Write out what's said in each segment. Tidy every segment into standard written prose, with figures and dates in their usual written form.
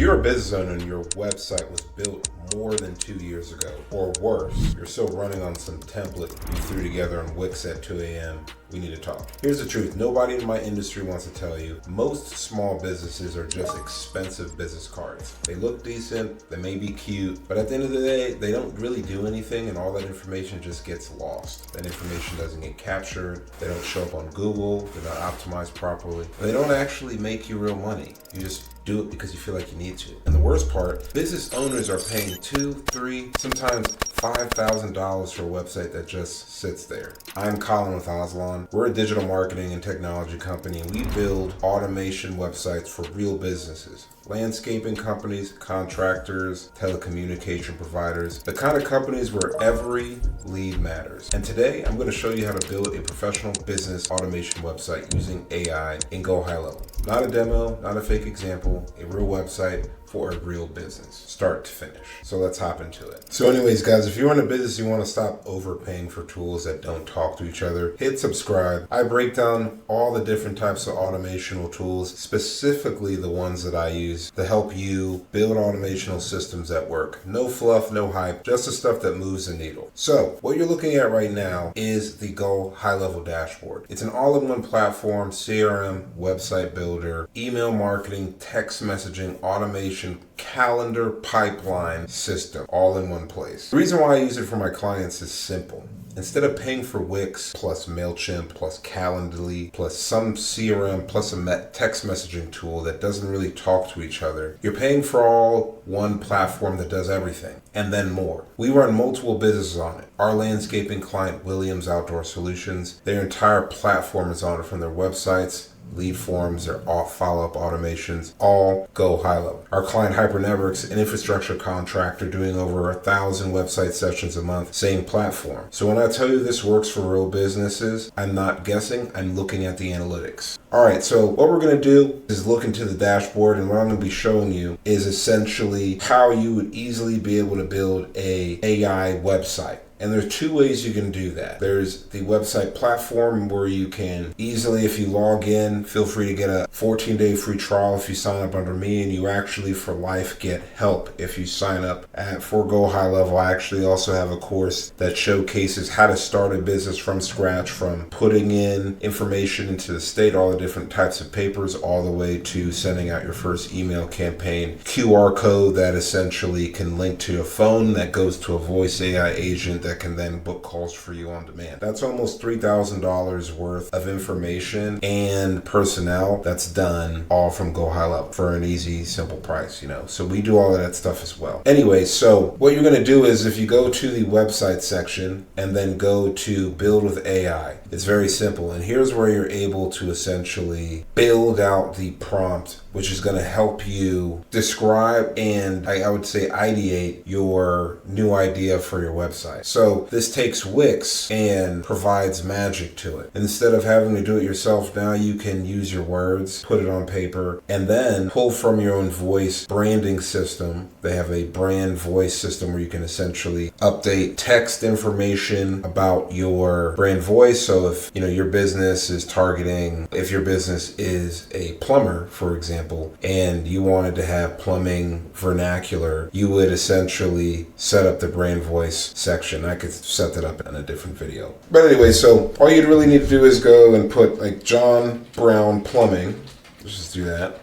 you're a business owner and your website was built more than 2 years ago, or worse, you're still running on some template you threw together on Wix at 2 a.m., we need to talk. Here's the truth. Nobody in my industry wants to tell you. Most small businesses are just expensive business cards. They look decent, they may be cute, but at the end of the day, they don't really do anything, and all that information just gets lost. That information doesn't get captured, they don't show up on Google, they're not optimized properly. They don't actually make you real money. You just do it because you feel like you need to. And the worst part, business owners are paying $2,000, $3,000, sometimes $5,000 for a website that just sits there. I'm Colin with Ozlon. We're a digital marketing and technology company, and we build automation websites for real businesses. Landscaping companies, contractors, telecommunication providers, the kind of companies where every lead matters. And today, I'm going to show you how to build a professional business automation website using AI in GoHighLevel. Not a demo, not a fake example, a real website for a real business, start to finish. So let's hop into it. So anyways, guys, if you run a business, you want to stop overpaying for tools that don't talk to each other, hit subscribe. I break down all the different types of automational tools, specifically the ones that I use to help you build automational systems that work. No fluff, no hype, just the stuff that moves the needle. So what you're looking at right now is the GoHighLevel dashboard. It's an all-in-one platform, CRM, website builder, email marketing, text messaging, automation, calendar pipeline system, all in one place. The reason why I use it for my clients is simple. Instead of paying for Wix plus MailChimp plus Calendly plus some CRM plus a text messaging tool that doesn't really talk to each other, you're paying for all one platform that does everything and then more. We run multiple businesses on it. Our landscaping client, Williams Outdoor Solutions, their entire platform is on it, from their websites, lead forms, their follow-up automations, all GoHighLevel. Our client HyperNetworks, an infrastructure contractor doing over 1,000 website sessions a month, same platform. So when I tell you this works for real businesses, I'm not guessing, I'm looking at the analytics. All right, so what we're gonna do is look into the dashboard, and what I'm gonna be showing you is essentially how you would easily be able to build a AI website. And there's two ways you can do that. There's the website platform where you can easily, if you log in, feel free to get a 14-day free trial if you sign up under me, and you actually for life get help if you sign up for GoHighLevel. I actually also have a course that showcases how to start a business from scratch, from putting in information into the state, all the different types of papers, all the way to sending out your first email campaign. QR code that essentially can link to a phone that goes to a voice AI agent that can then book calls for you on demand. That's almost $3,000 worth of information and personnel that's done all from GoHighLevel for an easy, simple price, So we do all of that stuff as well. Anyway, so what you're gonna do is if you go to the website section and then go to build with AI, it's very simple. And here's where you're able to essentially build out the prompt, which is gonna help you describe and I would say ideate your new idea for your website. So this takes Wix and provides magic to it. Instead of having to do it yourself, now you can use your words, put it on paper, and then pull from your own voice branding system. They have a brand voice system where you can essentially update text information about your brand voice. So if your business is targeting, if your business is a plumber, for example, and you wanted to have plumbing vernacular, you would essentially set up the brand voice section. I could set that up in a different video. But anyway, so all you'd really need to do is go and put like John Brown Plumbing. Let's just do that.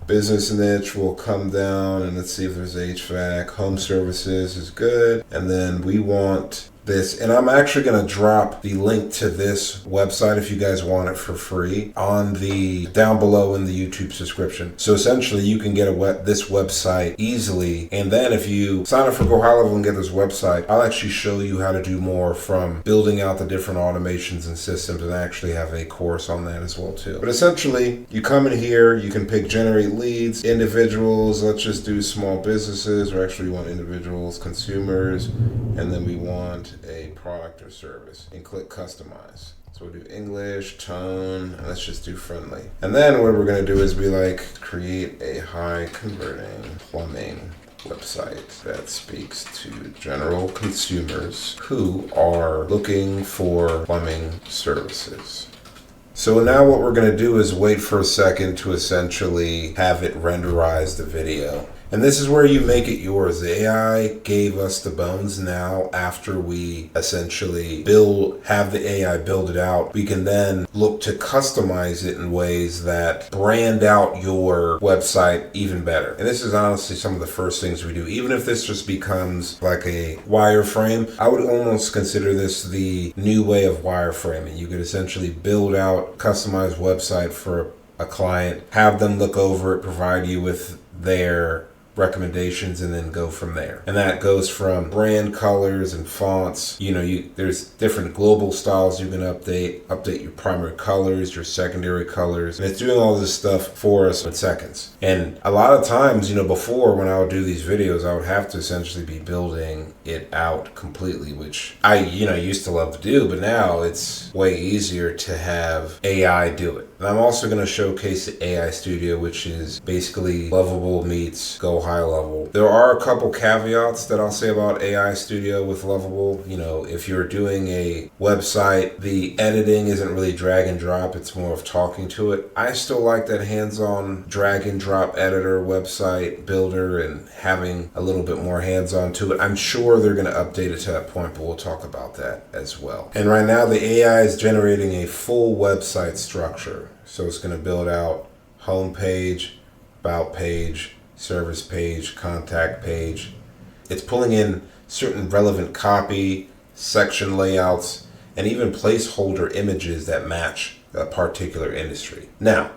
Business niche will come down, and let's see if there's HVAC. Home services is good. And then we want this, and I'm actually going to drop the link to this website if you guys want it for free on the down below in the YouTube subscription. So essentially you can get this website easily, and then if you sign up for GoHighLevel and get this website, I'll actually show you how to do more, from building out the different automations and systems, and I actually have a course on that as well too. But essentially you come in here, you can pick generate leads, individuals, let's just do small businesses, or actually we want individuals, consumers, and then we want a product or service, and click customize. So we'll do English, tone, and let's just do friendly. And then what we're gonna do is be like, create a high converting plumbing website that speaks to general consumers who are looking for plumbing services. So now what we're going to do is wait for a second to essentially have it renderize the video. And this is where you make it yours. The AI gave us the bones. Now, after we essentially have the AI build it out, we can then look to customize it in ways that brand out your website even better. And this is honestly some of the first things we do. Even if this just becomes like a wireframe, I would almost consider this the new way of wireframing. You could essentially build out customized website for a client, have them look over it, provide you with their recommendations, and then go from there. And that goes from brand colors and fonts. There's different global styles you can update your primary colors, your secondary colors, and it's doing all this stuff for us in seconds. And a lot of times, before, when I would do these videos, I would have to essentially be building it out completely, which I used to love to do, but now it's way easier to have AI do it. And I'm also going to showcase the AI Studio, which is basically Lovable meets GoHighLevel. There are a couple caveats that I'll say about AI Studio with Lovable. If you're doing a website, the editing isn't really drag and drop, it's more of talking to it. I still like that hands-on drag and drop editor, website builder, and having a little bit more hands-on to it. I'm sure they're going to update it to that point, but we'll talk about that as well. And right now the AI is generating a full website structure. So it's going to build out home page, about page, service page, contact page. It's pulling in certain relevant copy, section layouts, and even placeholder images that match a particular industry. Now,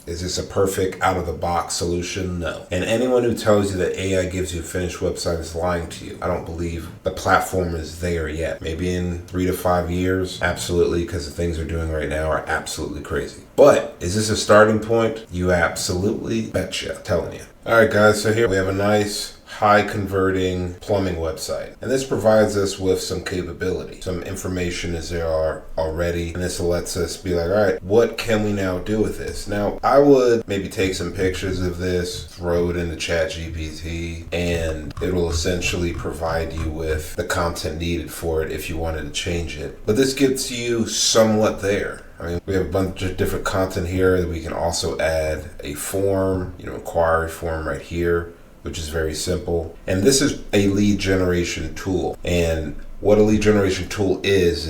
is this a perfect out-of-the-box solution? No. And anyone who tells you that AI gives you a finished website is lying to you. I don't believe the platform is there yet. Maybe in 3 to 5 years, absolutely, because the things they're doing right now are absolutely crazy. But is this a starting point? You absolutely betcha. I'm telling you. All right, guys, so here we have a nice high converting plumbing website, and this provides us with some capability. Some information is there already, and this lets us be like, all right, what can we now do with this? Now, I would maybe take some pictures of this, throw it into ChatGPT, and it will essentially provide you with the content needed for it if you wanted to change it. But this gets you somewhat there. We have a bunch of different content here that we can also add a form, inquiry form right here, which is very simple. And this is a lead generation tool. And what a lead generation tool is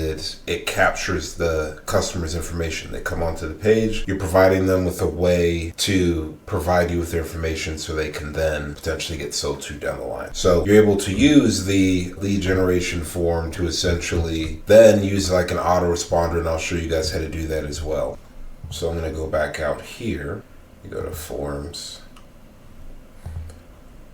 it captures the customer's information. They come onto the page, you're providing them with a way to provide you with their information so they can then potentially get sold to down the line. So you're able to use the lead generation form to essentially then use like an autoresponder, and I'll show you guys how to do that as well. So I'm gonna go back out here. You go to forms.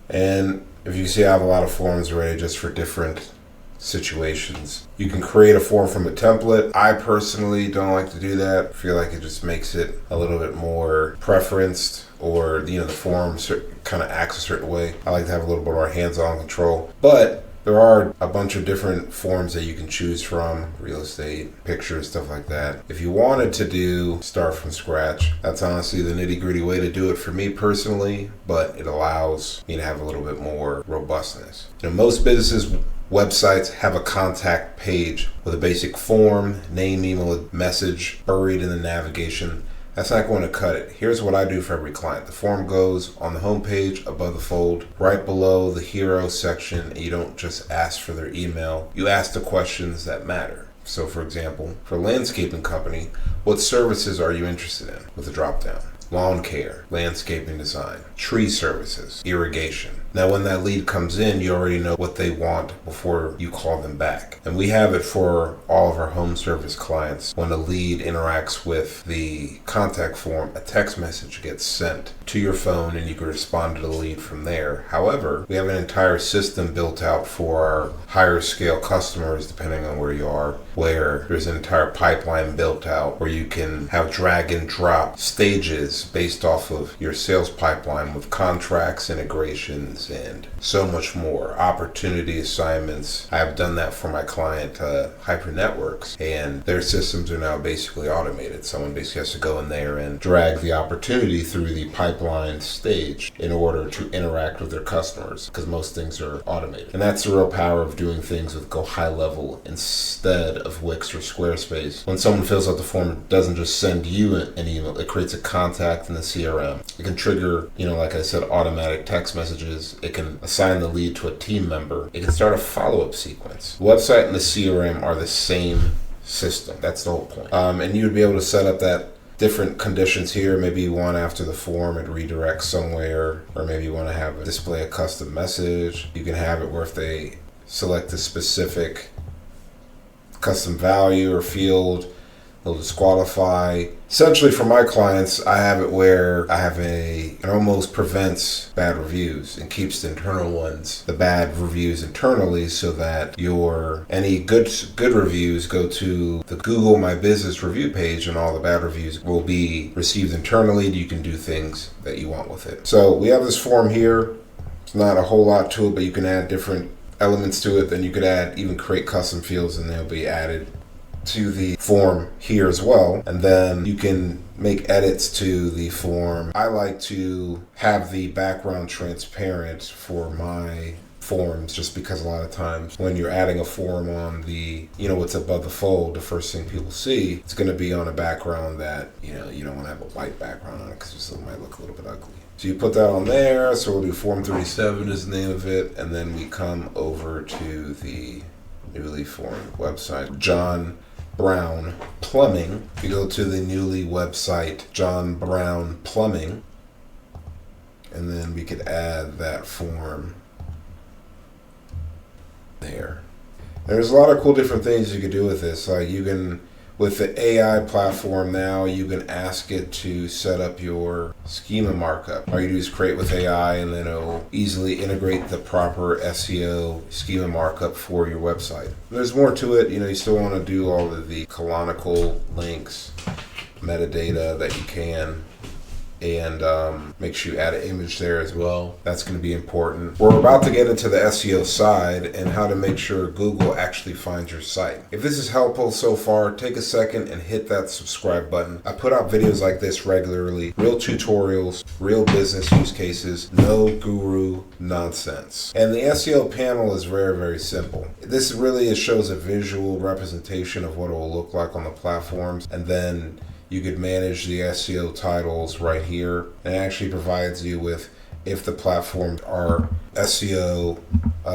And if you see, I have a lot of forms already just for different situations. You can create a form from a template. I personally don't like to do that. I feel like it just makes it a little bit more preferenced, or the form kind of acts a certain way. I like to have a little bit more hands-on control. But there are a bunch of different forms that you can choose from, real estate, pictures, stuff like that. If you wanted to start from scratch, that's honestly the nitty-gritty way to do it for me personally, but it allows me to have a little bit more robustness. Most businesses' websites have a contact page with a basic form, name, email, message buried in the navigation. That's not going to cut it. Here's what I do for every client. The form goes on the home page, above the fold, right below the hero section, and you don't just ask for their email. You ask the questions that matter. So for example, for a landscaping company, what services are you interested in? With a drop down. Lawn care, landscaping design, tree services, irrigation. Now when that lead comes in, you already know what they want before you call them back. And we have it for all of our home service clients. When a lead interacts with the contact form, a text message gets sent to your phone and you can respond to the lead from there. However, we have an entire system built out for our higher scale customers, depending on where you are, where there's an entire pipeline built out where you can have drag and drop stages based off of your sales pipeline with contracts, integrations, things and so much more. Opportunity assignments. I've done that for my client, Hyper Networks, and their systems are now basically automated. Someone basically has to go in there and drag the opportunity through the pipeline stage in order to interact with their customers, because most things are automated. And that's the real power of doing things with GoHighLevel instead of Wix or Squarespace. When someone fills out the form, it doesn't just send you an email, it creates a contact in the CRM. It can trigger, like I said, automatic text messages. It can assign the lead to a team member. It can start a follow-up sequence. The website and the CRM are the same system. That's the whole point. And you would be able to set up that different conditions here. Maybe you want after the form it redirects somewhere, or maybe you want to have it display a custom message. You can have it where if they select a specific custom value or field, they'll disqualify. Essentially for my clients, I have it where I have it almost prevents bad reviews and keeps the internal ones, the bad reviews internally, so that any good reviews go to the Google My Business review page, and all the bad reviews will be received internally. You can do things that you want with it. So we have this form here. It's not a whole lot to it, but you can add different elements to it. Then you could even create custom fields, and they'll be added to the form here as well. And then you can make edits to the form. I like to have the background transparent for my forms, just because a lot of times when you're adding a form on the, what's above the fold, the first thing people see, it's going to be on a background that, you don't want to have a white background on it, because it might look a little bit ugly. So you put that on there. So we'll do Form 37 is the name of it. And then we come over to the newly formed website, John Brown Plumbing. You go to the newly website, John Brown Plumbing, and then we could add that form there. There's a lot of cool different things you could do with this. Like you can, with the AI platform now, you can ask it to set up your schema markup. All you do is create with AI, and then it'll easily integrate the proper SEO schema markup for your website. There's more to it. You still want to do all of the canonical links, metadata that you can, and make sure you add an image there as well. That's going to be important. We're about to get into the SEO side and how to make sure Google actually finds your site. If this is helpful so far, take a second and hit that subscribe button. I put out videos like this regularly, real tutorials, real business use cases, no guru nonsense. And the SEO panel is very, very simple. This really shows a visual representation of what it will look like on the platforms, and then you could manage the SEO titles right here, and it actually provides you with if the platforms are SEO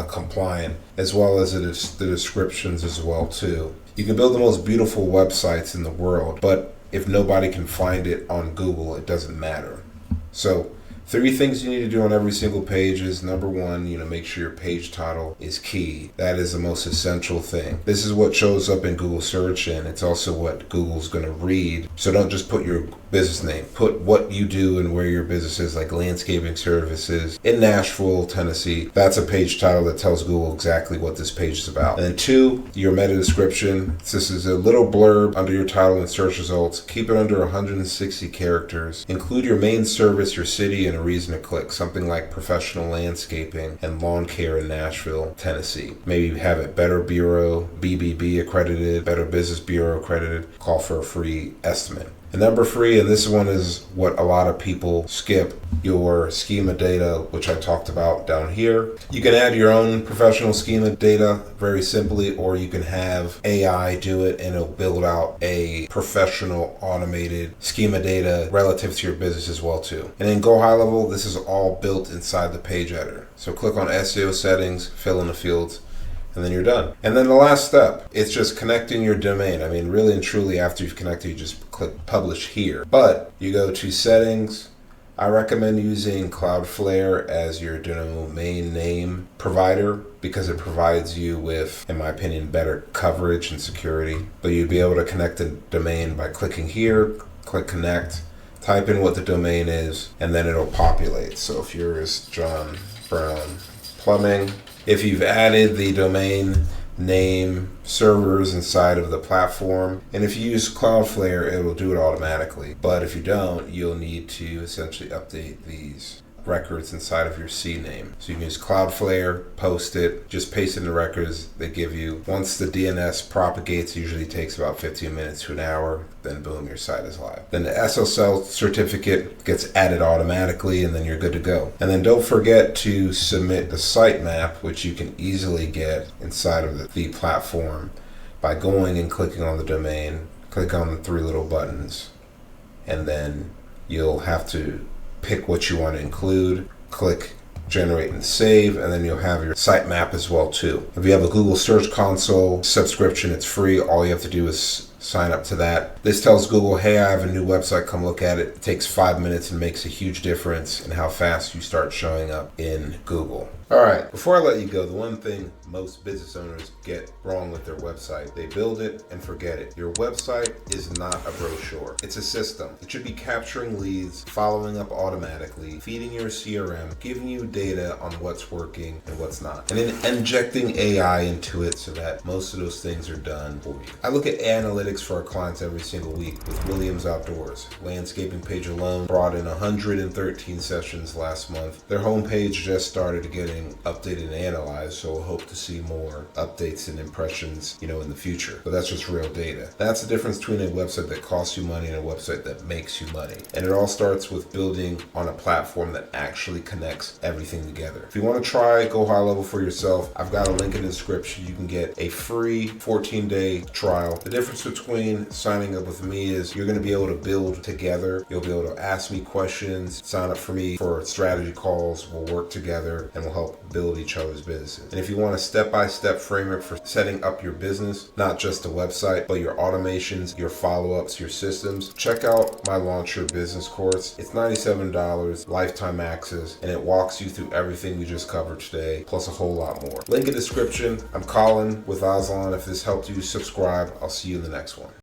compliant, as well as the descriptions as well too. You can build the most beautiful websites in the world, but if nobody can find it on Google, it doesn't matter. So 3 things you need to do on every single page is, number 1, make sure your page title is key. That is the most essential thing. This is what shows up in Google search, and it's also what Google's going to read. So don't just put your business name. Put what you do and where your business is, like landscaping services in Nashville, Tennessee. That's a page title that tells Google exactly what this page is about. And then 2, your meta description. This is a little blurb under your title and search results. Keep it under 160 characters. Include your main service, your city, and a reason to click. Something like professional landscaping and lawn care in Nashville, Tennessee. Maybe have it Better Bureau, BBB accredited, Better Business Bureau accredited. Call for a free estimate. And number 3, and this one is what a lot of people skip, your schema data, which I talked about down here. You can add your own professional schema data very simply, or you can have AI do it and it'll build out a professional automated schema data relative to your business as well too. And in GoHighLevel, this is all built inside the page editor. So click on SEO settings, fill in the fields, and then you're done. And then the last step, it's just connecting your domain. I mean, really and truly, after you've connected, you just click publish here. But you go to settings. I recommend using Cloudflare as your domain name provider, because it provides you with, in my opinion, better coverage and security. But you'd be able to connect the domain by clicking here, click connect, type in what the domain is, and then it'll populate. So if yours, John Brown Plumbing, if you've added the domain name servers inside of the platform, and if you use Cloudflare, it will do it automatically. But if you don't, you'll need to essentially update these records inside of your CNAME. So you can use Cloudflare, post it, just paste in the records they give you. Once the DNS propagates, it usually takes about 15 minutes to an hour, then boom, your site is live. Then the SSL certificate gets added automatically, and then you're good to go. And then don't forget to submit the sitemap, which you can easily get inside of the platform by going and clicking on the domain, click on the three little buttons, and then you'll have to pick what you want to include, click generate and save, and then you'll have your sitemap as well too. If you have a Google Search Console subscription, it's free. All you have to do is sign up to that. This tells Google, hey, I have a new website, come look at it. It takes 5 minutes and makes a huge difference in how fast you start showing up in Google. All right, before I let you go, the one thing most business owners get wrong with their website, they build it and forget it. Your website is not a brochure. It's a system. It should be capturing leads, following up automatically, feeding your CRM, giving you data on what's working and what's not, and then injecting AI into it so that most of those things are done for you. I look at analytics for our clients every single week with Williams Outdoors. Landscaping page alone brought in 113 sessions last month. Their homepage just started getting updated and analyzed, so we'll hope to see more updates and impressions, in the future. But that's just real data. That's the difference between a website that costs you money and a website that makes you money. And it all starts with building on a platform that actually connects everything together. If you want to try GoHighLevel for yourself, I've got a link in the description. You can get a free 14-day trial. The difference between signing up with me is you're going to be able to build together. You'll be able to ask me questions, sign up for me for strategy calls. We'll work together and we'll help build each other's businesses. And if you want a step-by-step framework for setting up your business, not just a website, but your automations, your follow-ups, your systems, check out my Launch Your Business course. It's $97, lifetime access, and it walks you through everything we just covered today, plus a whole lot more. Link in the description. I'm Colin with Ozlon. If this helped you, subscribe. I'll see you in the next one.